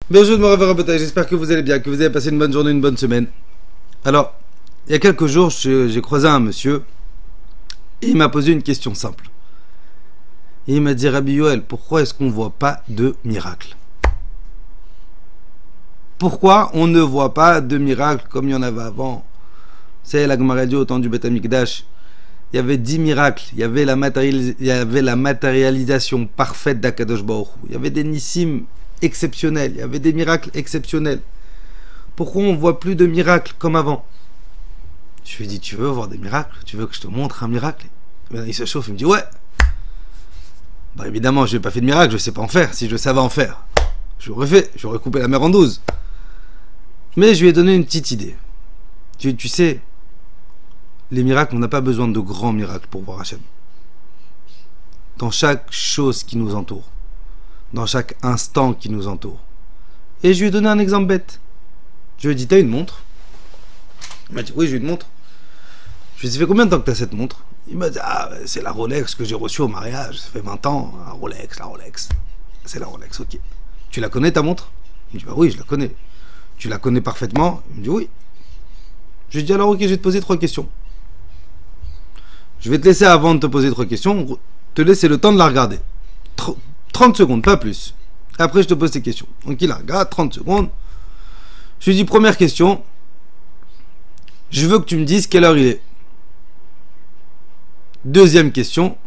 Bonjour de me revoir, j'espère que vous allez bien, que vous avez passé une bonne journée, une bonne semaine. Alors, il y a quelques jours, j'ai croisé un monsieur et il m'a posé une question simple. Et il m'a dit, Rabbi Yoel, pourquoi est-ce qu'on ne voit pas de miracle? Pourquoi on ne voit pas de miracle comme il y en avait avant? C'est la Gemara dit au temps du Beth Amikdash. Il y avait 10 miracles, il y avait la matérialisation parfaite d'Akadosh Baruch Hu. Il y avait des nissim exceptionnels, il y avait des miracles exceptionnels. Pourquoi on ne voit plus de miracles comme avant? Je lui ai dit, tu veux voir des miracles? Tu veux que je te montre un miracle? Il se chauffe, il me dit, ouais. Bah évidemment, je n'ai pas fait de miracle, je ne sais pas en faire. Si je savais en faire, je l'aurais fait, j'aurais coupé la mer en 12. Mais je lui ai donné une petite idée. Tu sais, les miracles, on n'a pas besoin de grands miracles pour voir Hachem. Dans chaque chose qui nous entoure, dans chaque instant qui nous entoure. Et je lui ai donné un exemple bête. Je lui ai dit, t'as une montre? Il m'a dit, oui, j'ai une montre. Je lui ai dit, ça fait combien de temps que t'as cette montre? Il m'a dit, ah, c'est la Rolex que j'ai reçue au mariage. Ça fait 20 ans, la Rolex. C'est la Rolex, ok. Tu la connais ta montre? Il me dit, bah oui, je la connais. Tu la connais parfaitement? Il me dit, oui. Je lui ai dit, alors ok, je vais te poser 3 questions. Je vais te laisser, avant de te poser 3 questions, te laisser le temps de la regarder. 30 secondes, pas plus. Après, je te pose tes questions. Donc, il la regarde, 30 secondes. Je lui dis, première question. Je veux que tu me dises quelle heure il est. Deuxième question.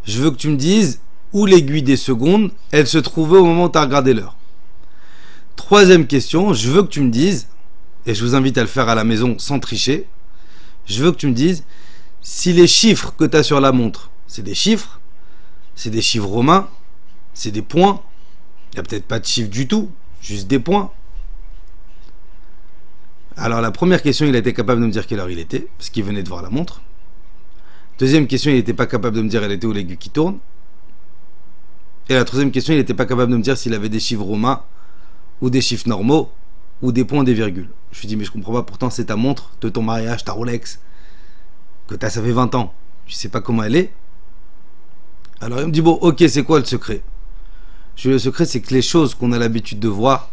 Je veux que tu me dises où l'aiguille des secondes, elle se trouvait au moment où tu as regardé l'heure. Troisième question. Je veux que tu me dises, et je vous invite à le faire à la maison sans tricher, je veux que tu me dises si les chiffres que tu as sur la montre, c'est des chiffres romains, c'est des points, il n'y a peut-être pas de chiffres du tout, juste des points. Alors la première question, il a été capable de me dire quelle heure il était, parce qu'il venait de voir la montre. Deuxième question, il n'était pas capable de me dire elle était où l'aiguille qui tourne. Et la troisième question, il n'était pas capable de me dire s'il avait des chiffres romains, ou des chiffres normaux, ou des points, des virgules. Je lui ai dit, mais je comprends pas, pourtant c'est ta montre de ton mariage, ta Rolex, que t'as, ça fait 20 ans. Tu sais pas comment elle est. Alors il me dit, bon, ok, c'est quoi le secret? Je lui ai dit, le secret, c'est que les choses qu'on a l'habitude de voir,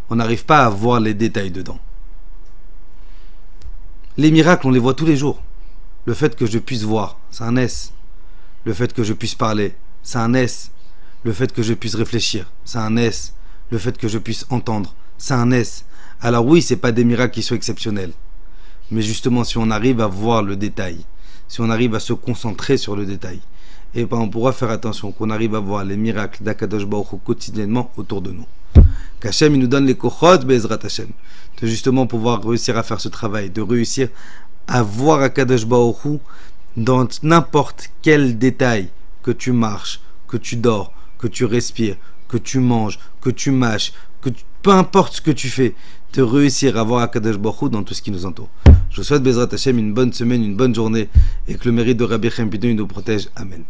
on n'arrive pas à voir les détails dedans. Les miracles, on les voit tous les jours. Le fait que je puisse voir, c'est un S. Le fait que je puisse parler, c'est un S. Le fait que je puisse réfléchir, c'est un S. Le fait que je puisse entendre, c'est un S. Alors oui, c'est pas des miracles qui sont exceptionnels. Mais justement, si on arrive à voir le détail, si on arrive à se concentrer sur le détail, et ben on pourra faire attention qu'on arrive à voir les miracles d'Akadosh Baruch Hu quotidiennement autour de nous. Qu'Hachem il nous donne les kochot be'ezrat Hashem, de justement pouvoir réussir à faire ce travail, de réussir à voir Akadosh Baruch Hu dans n'importe quel détail, que tu marches, que tu dors, que tu respires, que tu manges, que tu mâches, peu importe ce que tu fais, de réussir à voir Akadosh Baruch Hu dans tout ce qui nous entoure. Je vous souhaite Bezrat Hashem une bonne semaine, une bonne journée, et que le mérite de Rabbi Chaim Pidon nous protège. Amen.